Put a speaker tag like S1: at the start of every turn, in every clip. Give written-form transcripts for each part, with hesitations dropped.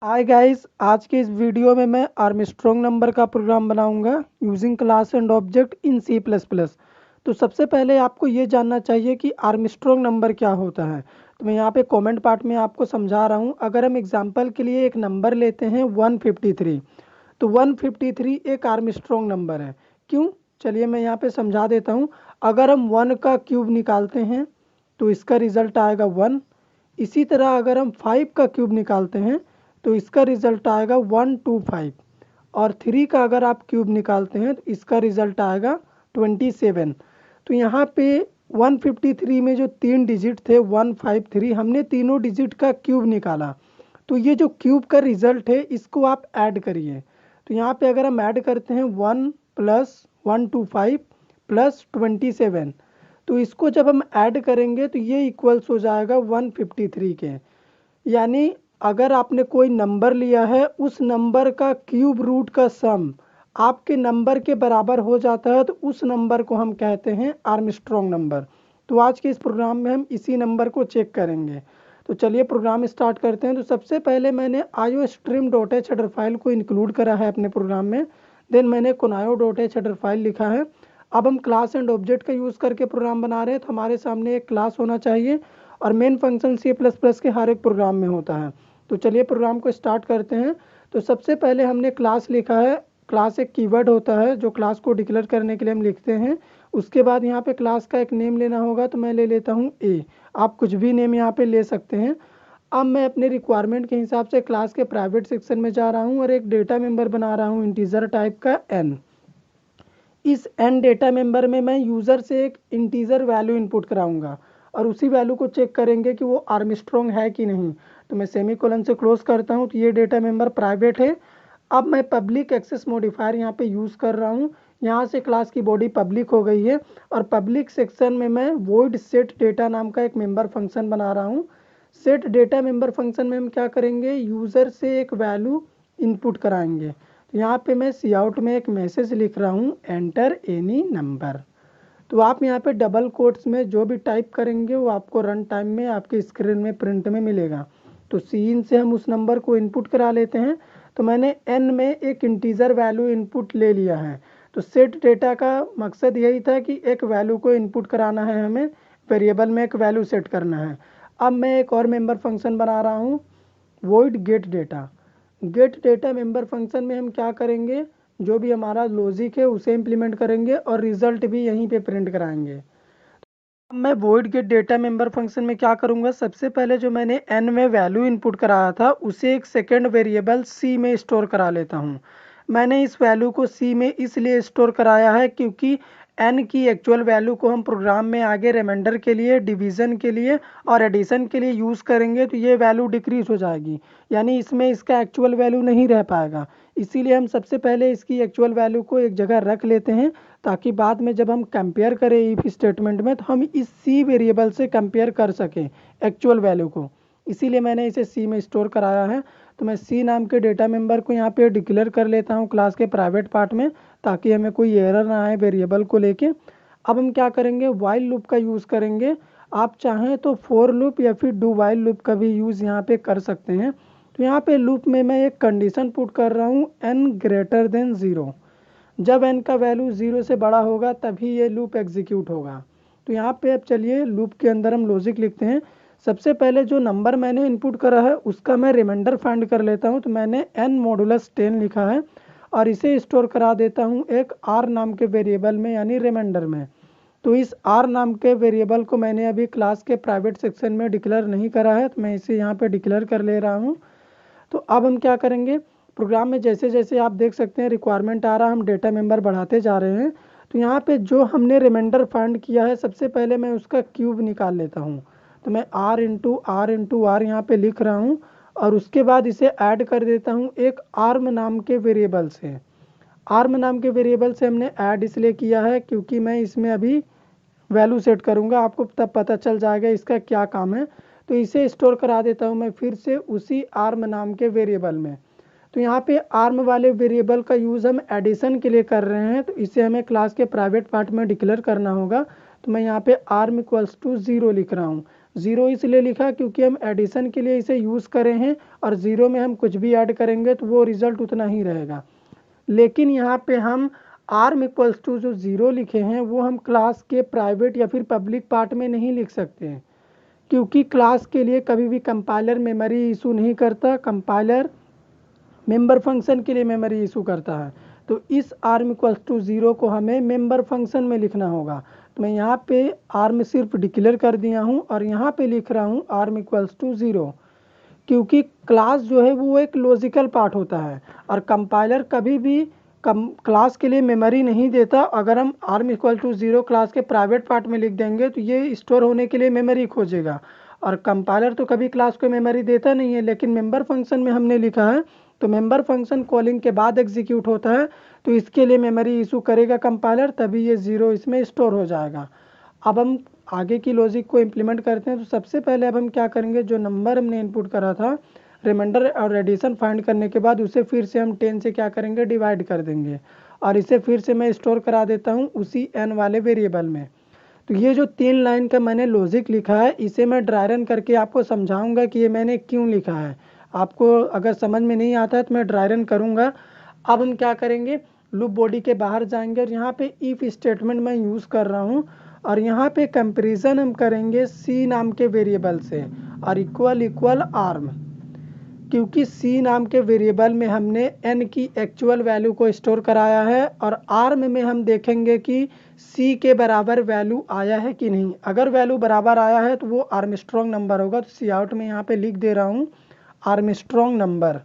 S1: Hi guys, आज के इस वीडियो में मैं आर्मस्ट्रॉन्ग नंबर का प्रोग्राम बनाऊंगा using class and object in C plus plus. तो सबसे पहले आपको ये जानना चाहिए कि आर्मस्ट्रॉन्ग नंबर क्या होता है। तो मैं यहाँ पे कमेंट पार्ट में आपको समझा रहा हूँ। अगर हम एग्जांपल के लिए एक नंबर लेते हैं 153, तो 153 एक आर्मस्ट्रॉन्ग नंबर है। क्यों? चलिए मैं यहाँ पे समझा देता हूँ। अगर हम 1 का क्यूब निकालते हैं तो इसका रिजल्ट आएगा 1। इसी तरह अगर हम 5 का क्यूब निकालते हैं तो इसका रिजल्ट आएगा 125। और 3 का अगर आप क्यूब निकालते हैं तो इसका रिजल्ट आएगा 27। तो यहाँ पे 153 में जो 3 डिजिट थे 153, हमने तीनों डिजिट का क्यूब निकाला। तो ये जो क्यूब का रिजल्ट है इसको आप ऐड करिए। तो यहाँ पे अगर हम ऐड करते हैं 1 प्लस 125 प्लस 27, तो इसको जब हम ऐड करेंगे तो ये इक्वल्स हो जाएगा 153 के। यानी अगर आपने कोई नंबर लिया है उस नंबर का क्यूब रूट का सम आपके नंबर के बराबर हो जाता है तो उस नंबर को हम कहते हैं आर्मस्ट्रॉन्ग नंबर। तो आज के इस प्रोग्राम में हम इसी नंबर को चेक करेंगे। तो चलिए प्रोग्राम स्टार्ट करते हैं। तो सबसे पहले मैंने iostream.h हेडर फाइल को इंक्लूड करा है अपने प्रोग्राम में। देन मैंने conayo.h हेडर फाइल लिखा है। अब हम क्लास एंड ऑब्जेक्ट का यूज़ करके प्रोग्राम बना रहे हैं तो हमारे सामने एक क्लास होना चाहिए और main function C plus plus के हर एक प्रोग्राम में होता है। तो चलिए प्रोग्राम को स्टार्ट करते हैं। तो सबसे पहले हमने क्लास लिखा है। क्लास एक कीवर्ड होता है जो क्लास को डिक्लेयर करने के लिए हम लिखते हैं। उसके बाद यहाँ पे क्लास का एक नेम लेना होगा, तो मैं ले लेता हूँ ए। आप कुछ भी नेम यहाँ पे ले सकते हैं। अब मैं अपने रिक्वायरमेंट के हिसाब से क्लास के प्राइवेट सेक्शन में जा रहा हूँ और एक डेटा मेंबर बना रहा हूँ इंटीजर टाइप का एन। इस एन डेटा मेंबर में मैं यूज़र से एक इंटीजर वैल्यू इनपुट कराऊंगा और उसी वैल्यू को चेक करेंगे कि वो आर्मस्ट्रॉन्ग है कि नहीं। तो मैं सेमीकोलन से क्लोज करता हूँ। तो ये डेटा मेंबर प्राइवेट है। अब मैं पब्लिक एक्सेस मॉडिफायर यहाँ पे यूज़ कर रहा हूँ। यहाँ से क्लास की बॉडी पब्लिक हो गई है और पब्लिक सेक्शन में मैं वॉइड सेट डेटा नाम का एक मेंबर फंक्शन बना रहा हूँ। सेट डेटा मेंबर फंक्शन में हम क्या करेंगे, यूज़र से एक वैल्यू इनपुट कराएंगे। तो यहाँ पे मैं सी आउट में एक मैसेज लिख रहा हूँ, एंटर एनी नंबर। तो आप यहाँ पे डबल कोट्स में जो भी टाइप करेंगे वो आपको रन टाइम में आपके स्क्रीन में प्रिंट में मिलेगा। तो सीन से हम उस नंबर को इनपुट करा लेते हैं। तो मैंने एन में एक इंटीजर वैल्यू इनपुट ले लिया है। तो सेट डेटा का मकसद यही था कि एक वैल्यू को इनपुट कराना है, हमें वेरिएबल में एक वैल्यू सेट करना है। अब मैं एक और मेंबर फंक्शन बना रहा हूँ, void gate data. Gate data member function में हम क्या करेंगे, जो भी हमारा लॉजिक है उसे इम्प्लीमेंट करेंगे और रिजल्ट भी यहीं पे प्रिंट कराएंगे। अब मैं void gate data member function में क्या करूंगा, सबसे पहले जो मैंने एन में वैल्यू इनपुट कराया था उसे एक सेकेंड वेरिएबल सी में स्टोर करा लेता हूँ। मैंने इस वैल्यू को सी में इसलिए स्टोर कराया है क्योंकि एन की एक्चुअल वैल्यू को हम प्रोग्राम में आगे रिमाइंडर के लिए, डिवीज़न के लिए और एडिशन के लिए यूज़ करेंगे तो ये वैल्यू डिक्रीज हो जाएगी, यानी इसमें इसका एक्चुअल वैल्यू नहीं रह पाएगा। इसीलिए हम सबसे पहले इसकी एक्चुअल वैल्यू को एक जगह रख लेते हैं ताकि बाद में जब हम कंपेयर करें इफ स्टेटमेंट में तो हम इस सी वेरिएबल से कंपेयर कर सकें एक्चुअल वैल्यू को। इसीलिए मैंने इसे सी में स्टोर कराया है। तो मैं सी नाम के डेटा मेंबर को यहाँ पे डिक्लेयर कर लेता हूँ क्लास के प्राइवेट पार्ट में, ताकि हमें कोई एरर ना आए वेरिएबल को लेके। अब हम क्या करेंगे, वाइल लूप का यूज़ करेंगे। आप चाहें तो फोर लूप या फिर डू वाइल लूप का भी यूज़ यहाँ पे कर सकते हैं। तो यहाँ पे लूप में मैं एक कंडीशन पुट कर रहा हूँ, एन ग्रेटर देन 0। जब एन का वैल्यू 0 से बड़ा होगा तभी ये लूप एग्जीक्यूट होगा। तो यहाँ पे अब चलिए लूप के अंदर हम लॉजिक लिखते हैं। सबसे पहले जो नंबर मैंने इनपुट करा है उसका मैं रिमाइंडर फाइंड कर लेता हूँ। तो मैंने n मॉडुलस 10 लिखा है और इसे स्टोर करा देता हूँ एक r नाम के वेरिएबल में, यानी रिमाइंडर में। तो इस r नाम के वेरिएबल को मैंने अभी क्लास के प्राइवेट सेक्शन में डिक्लेयर नहीं करा है, तो मैं इसे यहाँ पे डिक्लेयर कर ले रहा हूँ। तो अब हम क्या करेंगे, प्रोग्राम में जैसे जैसे आप देख सकते हैं रिक्वायरमेंट आ रहा है, हम डेटा मेंबर बढ़ाते जा रहे हैं। तो यहाँ पे जो हमने रिमाइंडर फाइंड किया है सबसे पहले मैं उसका क्यूब निकाल लेता हूँ। तो मैं r यहाँ पे लिख रहा हूँ और उसके बाद इसे ऐड कर देता हूँ एक आर्म नाम के वेरिएबल से। आर्म नाम के वेरिएबल से हमने ऐड इसलिए किया है क्योंकि मैं इसमें अभी वैल्यू सेट करूँगा, आपको तब पता चल जाएगा इसका क्या काम है। तो इसे स्टोर करा देता हूँ मैं फिर से उसी आर्म नाम के वेरिएबल में। तो यहाँ पे आर्म वाले वेरिएबल का यूज़ हम एडिशन के लिए कर रहे हैं, तो इसे हमें क्लास के प्राइवेट पार्ट में डिक्लेयर करना होगा। तो मैं यहाँ पे आर्म इक्वल्स टू 0 लिख रहा हूँ। ज़ीरो इसलिए लिखा क्योंकि हम एडिशन के लिए इसे यूज़ करे हैं और ज़ीरो में हम कुछ भी ऐड करेंगे तो वो रिज़ल्ट उतना ही रहेगा। लेकिन यहाँ पे हम आर्म इक्वल्स टू जो ज़ीरो लिखे हैं वो हम क्लास के प्राइवेट या फिर पब्लिक पार्ट में नहीं लिख सकते हैं, क्योंकि क्लास के लिए कभी भी कंपाइलर मेमोरी इशू नहीं करता, कंपाइलर मेंबर फंक्शन के लिए मेमोरी इशू करता है। तो इस आर्म इक्वल्स टू ज़ीरो को हमें मेंबर फंक्शन में लिखना होगा। तो मैं यहाँ पे आर्म सिर्फ डिक्लेयर कर दिया हूँ और यहाँ पे लिख रहा हूँ आर्म इक्वल्स टू ज़ीरो, क्योंकि क्लास जो है वो एक लॉजिकल पार्ट होता है और कंपाइलर कभी भी क्लास के लिए मेमोरी नहीं देता। अगर हम arm equal to zero class के प्राइवेट पार्ट में लिख देंगे तो ये स्टोर होने के लिए मेमोरी खोजेगा और कंपाइलर तो कभी क्लास को मेमोरी देता नहीं है। लेकिन मेंबर फंक्शन में हमने लिखा है तो मेंबर फंक्शन कॉलिंग के बाद एग्जीक्यूट होता है, तो इसके लिए मेमोरी इशू करेगा कंपाइलर, तभी ये ज़ीरो इसमें स्टोर हो जाएगा। अब हम आगे की लॉजिक को इम्प्लीमेंट करते हैं। तो सबसे पहले अब हम क्या करेंगे, जो नंबर हमने इनपुट करा था रिमाइंडर और एडिशन फाइंड करने के बाद उसे फिर से हम 10 से क्या करेंगे, डिवाइड कर देंगे और इसे फिर से मैं स्टोर करा देता हूँ उसी n वाले वेरिएबल में। तो ये जो 3 लाइन का मैंने लॉजिक लिखा है इसे मैं ड्राई रन करके आपको समझाऊंगा कि ये मैंने क्यों लिखा है। आपको अगर समझ में नहीं आता है तो मैं ड्राई रन करूँगा। अब हम क्या करेंगे, लूप बॉडी के बाहर जाएंगे और यहाँ पे इफ़ स्टेटमेंट मैं यूज़ कर रहा हूँ और यहाँ पे कंपेरिजन हम करेंगे सी नाम के वेरिएबल से और इक्वल इक्वल आर्म, क्योंकि सी नाम के वेरिएबल में हमने n की एक्चुअल वैल्यू को स्टोर कराया है और आर्म में हम देखेंगे कि सी के बराबर वैल्यू आया है कि नहीं। अगर वैल्यू बराबर आया है तो वो आर्मस्ट्रॉन्ग नंबर होगा। तो सी आउट में यहाँ पे लिख दे रहा हूँ आर्मस्ट्रॉन्ग नंबर।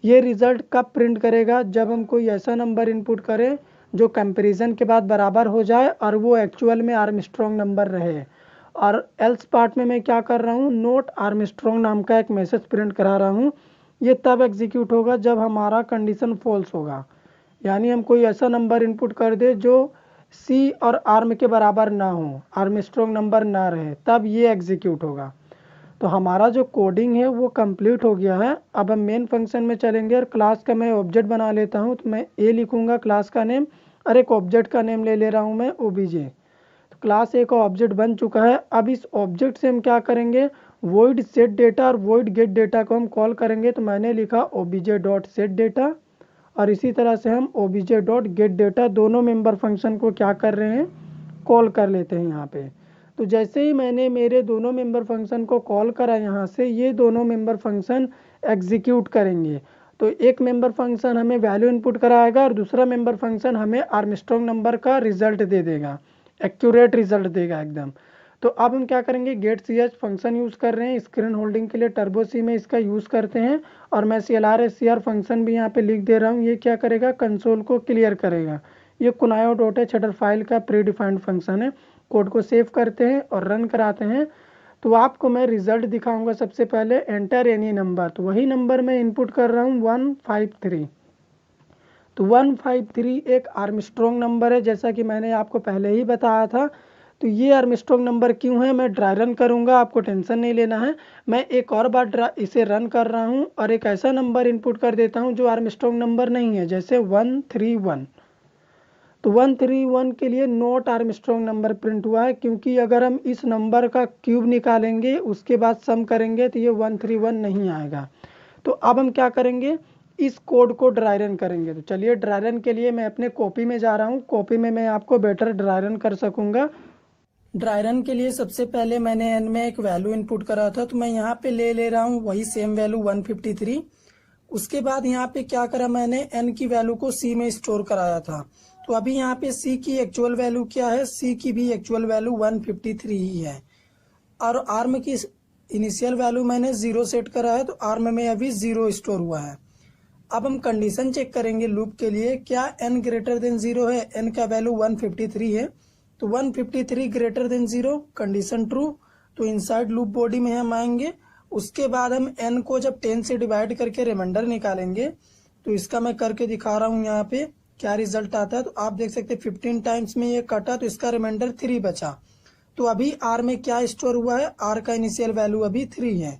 S1: ये रिज़ल्ट कब प्रिंट करेगा, जब हम कोई ऐसा नंबर इनपुट करें जो कंपैरिजन के बाद बराबर हो जाए और वो एक्चुअल में आर्मस्ट्रॉन्ग नंबर रहे। और एल्स पार्ट में मैं क्या कर रहा हूँ, नोट आर्मस्ट्रॉन्ग नाम का एक मैसेज प्रिंट करा रहा हूँ। ये तब एग्जीक्यूट होगा जब हमारा कंडीशन फॉल्स होगा, यानी हम कोई ऐसा नंबर इनपुट कर दे जो सी और आर्म के बराबर ना हो, आर्मस्ट्रॉन्ग नंबर ना रहे, तब ये एग्जीक्यूट होगा। तो हमारा जो कोडिंग है वो कंप्लीट हो गया है। अब हम मेन फंक्शन में चलेंगे और क्लास का मैं ऑब्जेक्ट बना लेता हूँ। तो मैं ए लिखूँगा क्लास का नेम और एक ऑब्जेक्ट का नेम ले ले रहा हूँ मैं ओबीजे। तो क्लास ए का ऑब्जेक्ट बन चुका है। अब इस ऑब्जेक्ट से हम क्या करेंगे, वॉइड सेट डेटा और वॉइड गेट डेटा को हम कॉल करेंगे। तो मैंने लिखा ओबीजे डॉट सेट डेटा और इसी तरह से हम ओबीजे डॉट गेट डेटा दोनों मेंबर फंक्शन को क्या कर रहे हैं, कॉल कर लेते हैं यहाँ पे। तो जैसे ही मैंने मेरे दोनों मेंबर फंक्शन को कॉल करा यहाँ से, ये दोनों मेंबर फंक्शन एग्जीक्यूट करेंगे। तो एक मेंबर फंक्शन हमें वैल्यू इनपुट कराएगा और दूसरा मेंबर फंक्शन हमें आर्मस्ट्रॉन्ग नंबर का रिजल्ट दे देगा, एक्यूरेट रिजल्ट देगा एकदम। तो अब हम क्या करेंगे, get C H function use कर रहे हैं स्क्रीन होल्डिंग के लिए, टर्बो सी में इसका यूज़ करते हैं और मैं CLR फंक्शन भी यहाँ पे लिख दे रहा हूँ। ये क्या करेगा, कंसोल को क्लियर करेगा। ये कुनायो डॉट एच हेडर फाइल का प्री डिफाइंड फंक्शन है। कोड को सेव करते हैं और रन कराते हैं। तो आपको मैं रिजल्ट दिखाऊंगा। सबसे पहले एंटर एनी नंबर, तो वही नंबर मैं इनपुट कर रहा हूँ 153। तो 153 एक आर्मस्ट्रॉन्ग नंबर है, जैसा कि मैंने आपको पहले ही बताया था। तो ये आर्मस्ट्रॉन्ग नंबर क्यों है, मैं ड्राई रन करूंगा, आपको टेंशन नहीं लेना है। मैं एक और बार इसे रन कर रहा हूं और एक ऐसा नंबर इनपुट कर देता हूं जो आर्मस्ट्रॉन्ग नंबर नहीं है, जैसे 131। तो 131 के लिए नोट आर्मस्ट्रॉन्ग नंबर प्रिंट हुआ है, क्योंकि अगर हम इस नंबर का क्यूब निकालेंगे उसके बाद सम करेंगे तो ये 131 नहीं आएगा। तो अब हम क्या करेंगे, इस कोड को ड्राई रन करेंगे। तो चलिए ड्राई रन के लिए मैं अपने कॉपी में जा रहा हूँ, कॉपी में मैं आपको बेटर ड्राई रन कर सकूँगा। ड्राई रन के लिए सबसे पहले मैंने एन में एक वैल्यू इनपुट करा था, तो मैं यहाँ पे ले रहा हूँ वही सेम वैल्यू 153। उसके बाद यहाँ पे क्या करा, मैंने एन की वैल्यू को सी में स्टोर कराया था। तो अभी यहाँ पे सी की एक्चुअल वैल्यू क्या है, सी की भी एक्चुअल वैल्यू 153 ही है और आर्म की इनिशियल वैल्यू मैंने 0 सेट करा है, तो आर्म में अभी 0 स्टोर हुआ है। अब हम कंडीशन चेक करेंगे लूप के लिए, क्या n ग्रेटर देन 0 है, n का वैल्यू 153 है, तो 153 ग्रेटर देन 0 कंडीशन ट्रू। तो इनसाइड लूप बॉडी में हम आएंगे। उसके बाद हम n को जब 10 से डिवाइड करके रिमाइंडर निकालेंगे, तो इसका मैं करके दिखा रहा हूँ यहाँ पे क्या रिजल्ट आता है। तो आप देख सकते हैं 15 टाइम्स में ये कटा, तो इसका रिमाइंडर 3 बचा। तो अभी r में क्या स्टोर हुआ है, r का इनिशियल वैल्यू अभी 3 है।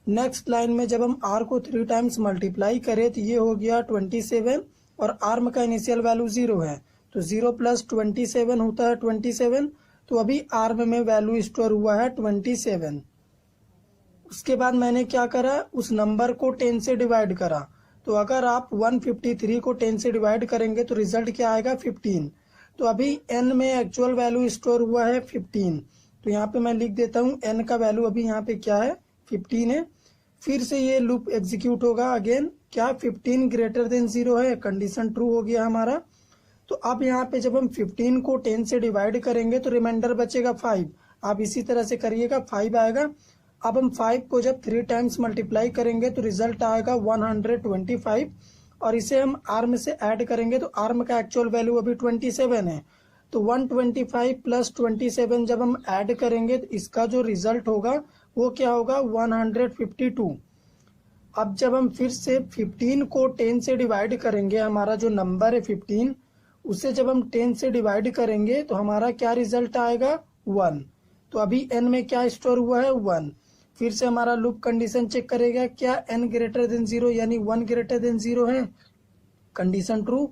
S1: नेक्स्ट लाइन में जब हम r को 3 टाइम्स मल्टीप्लाई करें तो ये हो गया 27 और आर्म का इनिशियल वैल्यू 0 है, तो 0 प्लस 27 होता है 27। तो अभी आर्म में वैल्यू स्टोर हुआ है 27। उसके बाद मैंने क्या करा, उस नंबर को 10 से डिवाइड करा। तो अगर आप 153 को 10 से डिवाइड करेंगे तो रिजल्ट क्या आएगा, 15। तो अभी n में एक्चुअल वैल्यू स्टोर हुआ है 15। तो यहाँ पे मैं लिख देता हूँ n का वैल्यू अभी यहाँ पे क्या है, 15 है। फिर से ये लूप एग्जीक्यूट होगा अगेन, क्या 15 ग्रेटर देन 0 है, कंडीशन ट्रू हो गया हमारा। तो अब यहाँ पे जब हम 15 को 10 से डिवाइड करेंगे तो रिमाइंडर बचेगा 5। आप इसी तरह से करिएगा, 5 आएगा। अब हम 5 को जब 3 टाइम्स मल्टीप्लाई करेंगे तो रिजल्ट आएगा 125। और इसे हम आर्म से ऐड करेंगे तो आर्म का एक्चुअल वैल्यू अभी 27 है। तो 125 प्लस 27 जब हम ऐड करेंगे तो इसका जो रिजल्ट होगा वो क्या होगा, 152। अब जब हम फिर से 15 को 10 से डिवाइड करेंगे, हमारा जो नंबर है 15, उसे जब हम 10 से डिवाइड करेंगे तो हमारा क्या रिजल्ट आएगा, 1। तो अभी n में क्या स्टोर हुआ है, 1। फिर से हमारा लूप कंडीशन चेक करेगा, क्या n ग्रेटर देन 0 यानी 1 ग्रेटर देन 0 है, कंडीशन ट्रू।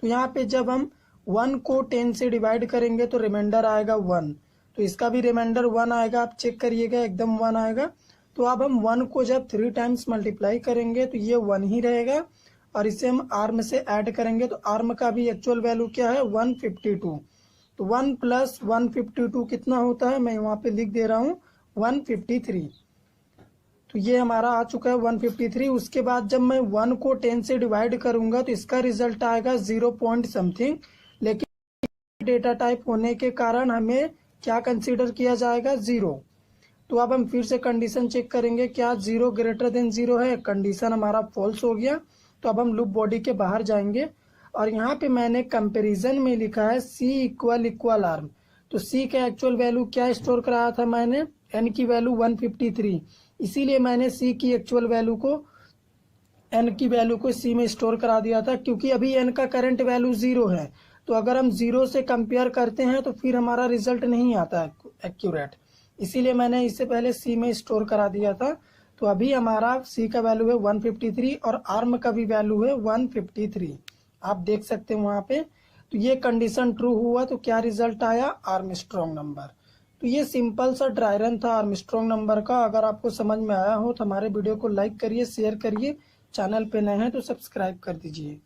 S1: तो यहाँ पे जब हम 1 को 10 से डिवाइड करेंगे तो रिमाइंडर आएगा 1। तो इसका भी रिमाइंडर 1 आएगा, आप चेक करिएगा एकदम 1 आएगा। तो अब हम 1 को जब 3 टाइम्स मल्टीप्लाई करेंगे तो ये 1 ही रहेगा। और इसे हम आर्म से ऐड करेंगे तो आर्म का भी एक्चुअल वैल्यू क्या है, 152। तो 1 प्लस 152 कितना होता है, मैं वहाँ पे लिख दे रहा हूँ 153। तो ये हमारा आ चुका है 153। उसके बाद जब मैं 1 को 10 से डिवाइड करूंगा तो इसका रिजल्ट आएगा 0 पॉइंट समथिंग। लेकिन डेटा टाइप होने के कारण हमें क्या कंसीडर किया जाएगा, 0। तो अब हम फिर से कंडीशन चेक करेंगे, क्या 0 ग्रेटर देन 0 है, कंडीशन हमारा फॉल्स हो गया। तो अब हम लूप बॉडी के बाहर जाएंगे और यहाँ पे मैंने कंपैरिजन में लिखा है c इक्वल आर्म। तो c का एक्चुअल वैल्यू क्या स्टोर कराया था मैंने, n की वैल्यू 153। इसीलिए मैंने c की एक्चुअल वैल्यू को n की वैल्यू को c में स्टोर करा दिया था, क्योंकि अभी n का करंट वैल्यू 0 है। तो अगर हम 0 से कंपेयर करते हैं तो फिर हमारा रिजल्ट नहीं आता एक्यूरेट, इसीलिए मैंने इससे पहले c में स्टोर करा दिया था। तो अभी हमारा c का वैल्यू है 153 और आर्म का भी वैल्यू है 153, आप देख सकते हैं वहां पे। तो ये कंडीशन ट्रू हुआ तो क्या रिजल्ट आया, आर्मस्ट्रॉन्ग नंबर। तो ये सिंपल सा ड्राई रन था आर्मस्ट्रॉन्ग नंबर का। अगर आपको समझ में आया हो तो हमारे वीडियो को लाइक करिए, शेयर करिए, चैनल पे नए हैं तो सब्सक्राइब कर दीजिए।